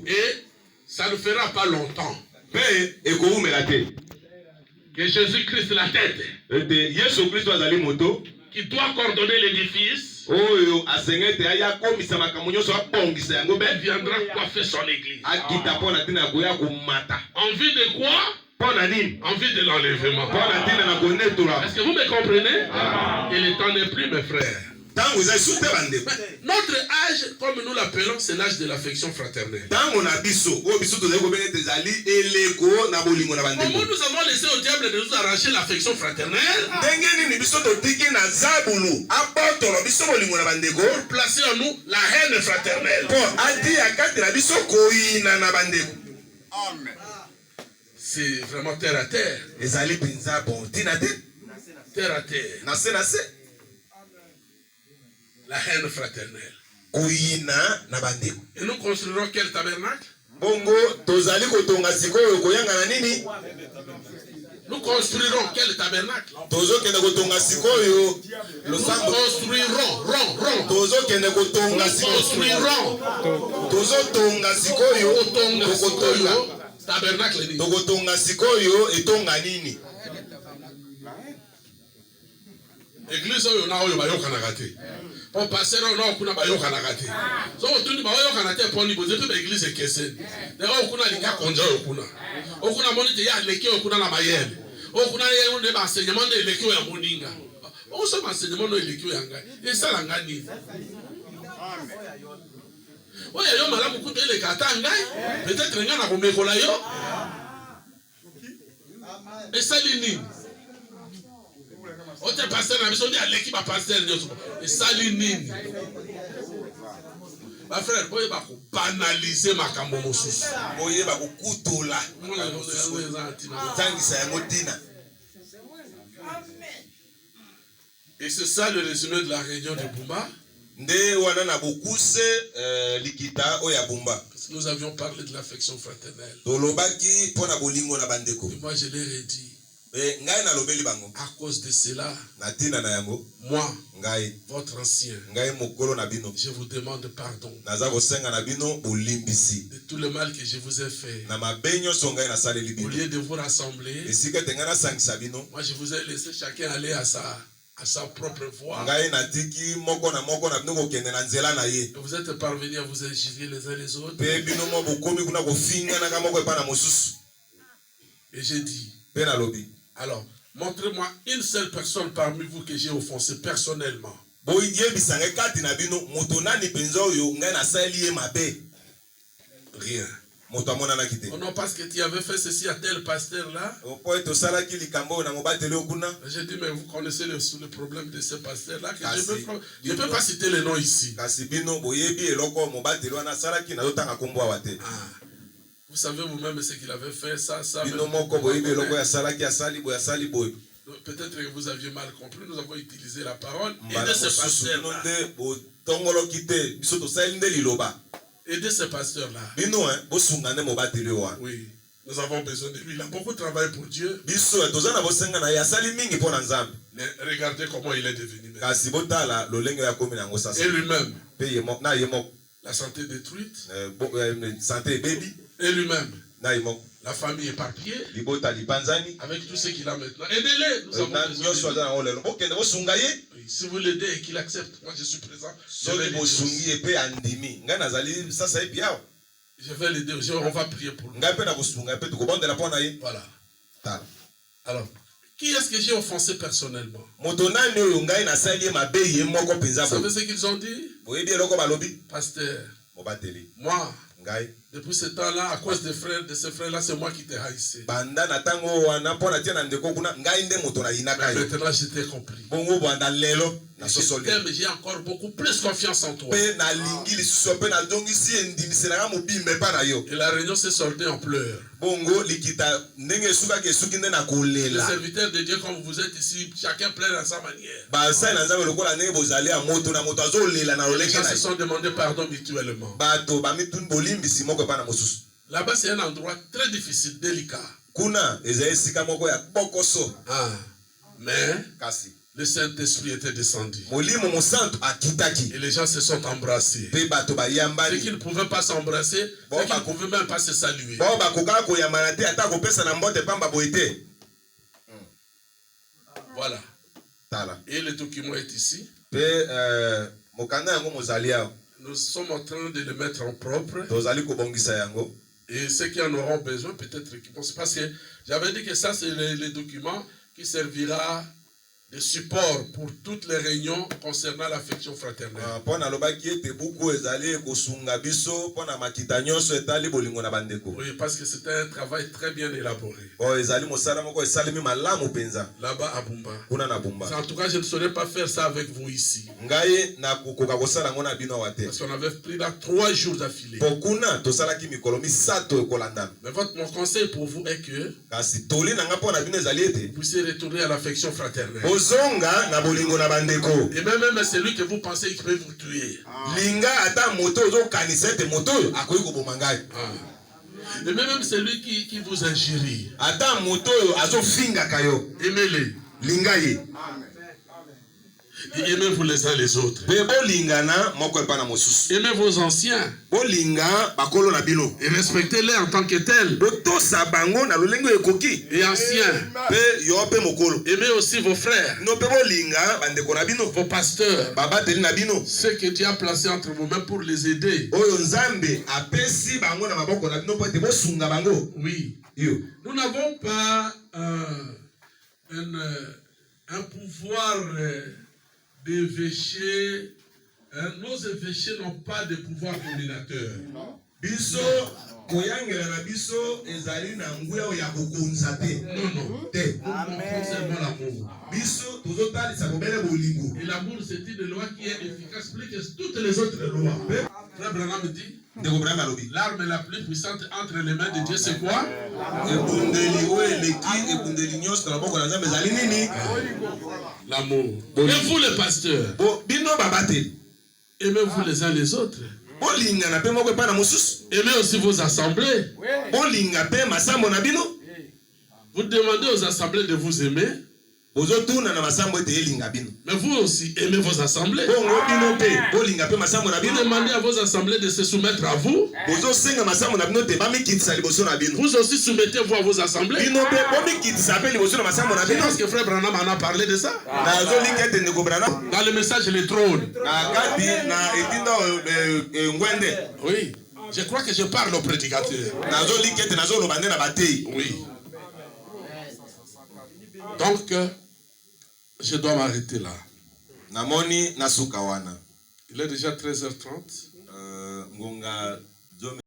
Et ça ne fera pas longtemps que Jésus-Christ la tête qui doit coordonner l'édifice viendra coiffer son église. En vue de quoi? En vue de l'enlèvement. Est-ce que vous me comprenez? Et le temps n'est plus, mes frères. Notre âge, comme nous l'appelons, c'est l'âge de l'affection fraternelle. Comment nous avons laissé au diable de nous arracher l'affection fraternelle pour placer en nous la haine fraternelle. C'est vraiment terre à terre. Terre à terre. La haine fraternelle. Et nous construirons quel tabernacle? Nous construirons quel tabernacle? Nous construirons tabernacle. Église oyo na oyo bayokana kate. On passer na okuna bayokana kate. So otundi bayokana te poni boze pe église ekese. Na okuna linga konja okuna. Okuna monite ya leki okuna na mayele. Okuna ye ne ba enseignement de leki ya moninga. On so enseignement de leki ya ngai. Et ça la ngani. Amen. Oya yo malamu kutele kata ngai. Peut-être ngana ko mekola yo. Et ça lini. Ote pasteur na biso ndi aleki ba pasteur nyoso. Et salinini. Ba frère, boye ba ko banaliser makambo mosusu. Boye ba ko kutola. Tangisa ya motina. Et c'est ça le résumé de la réunion de Bumba. Nous avions parlé de l'affection fraternelle. Et moi je l'ai redit. À cause de cela, moi, votre ancien, je vous demande pardon de tout le mal que je vous ai fait. Au lieu de vous rassembler, moi je vous ai laissé chacun aller à sa propre voie. Vous êtes parvenus à vous injurier les uns les autres. Et j'ai dit, alors, montrez-moi une seule personne parmi vous que j'ai offensé personnellement. Rien. Oh non, parce que tu avais fait ceci à tel pasteur là. J'ai dit, mais vous connaissez le problème de ce pasteur là. Je ne peux pas citer le nom ici. Vous savez vous-même ce qu'il avait fait, ça. Peut-être que vous aviez mal compris. Nous avons utilisé la parole. Aidez ce pasteur-là. Aidez ce pasteur-là. Oui. Nous avons besoin de lui. Il a beaucoup travaillé pour Dieu. Mais regardez comment il est devenu. Et lui-même. La santé détruite. Et lui-même. La famille éparpillée. Avec tout ce qu'il a maintenant. Aidez-les. Nous avons besoin de lui. Si vous l'aidez et qu'il accepte, moi je suis présent. Je vais l'aider. On va prier pour lui. Voilà. Alors, qui est-ce que j'ai offensé personnellement? Vous savez ce qu'ils ont dit? Pasteur, moi, depuis ce temps-là, à cause de ces frères-là, c'est moi qui t'ai haïssé. Maintenant, je t'ai compris. Je t'aime, j'ai encore beaucoup plus confiance en toi. Et la réunion s'est soldée en pleurs. Les serviteurs de Dieu, comme vous êtes ici, chacun pleure à sa manière. Les gens se sont demandé pardon mutuellement. Là-bas, c'est un endroit très difficile, délicat. Mais le Saint-Esprit était descendu. Et les gens se sont embrassés. Ceux qui ne pouvaient pas s'embrasser, ceux qui ne pouvaient même pas se saluer. Voilà. Et le document est ici. Nous sommes en train de le mettre en propre. Et ceux qui en auront besoin, peut-être qu'ils vont. Parce que j'avais dit que ça, c'est le document qui servira de support pour toutes les réunions concernant l'affection fraternelle. Oui, parce que c'était un travail très bien élaboré. Là-bas à Bumba. En tout cas, je ne saurais pas faire ça avec vous ici. Parce qu'on avait pris là 3 jours d'affilée. Mais mon conseil pour vous est que vous puissiez retourner à l'affection fraternelle. Et même celui que vous pensez qu'il peut vous tuer. Et même celui qui vous injurie. Aimez-les. Et aimez-vous les uns les autres. Aimez vos anciens. Et respectez-les en tant que tels. Et anciens. Aimez aussi vos frères. Vos pasteurs. Ceux que Dieu a placés entre vos mains pour les aider. Oui. Nous n'avons pas un pouvoir d'évêché. Nos évêchés n'ont pas de pouvoir dominateur. Biso koyangela na biso ezali na nguya ya kokonza te. Non. Seulement l'amour. Biso tozotalisa bobele bolingo. Et l'amour c'est une loi qui est efficace plus que toutes les autres lois. Frère Branham dit l'arme la plus puissante entre les mains de Dieu c'est quoi? L'amour. Et vous les pasteurs, aimez-vous les uns les autres. Aimez aussi vos assemblées. Vous demandez aux assemblées de vous aimer. Mais vous aussi aimez vos assemblées. Vous demandez à vos assemblées de se soumettre à vous. Vous aussi soumettez-vous à vos assemblées. Je pense que Frère Branham en a parlé de ça. Dans le message Le Trône. Oui. Je crois que je parle au prédicateur. Oui. Donc, je dois m'arrêter là. Il est déjà 13h30.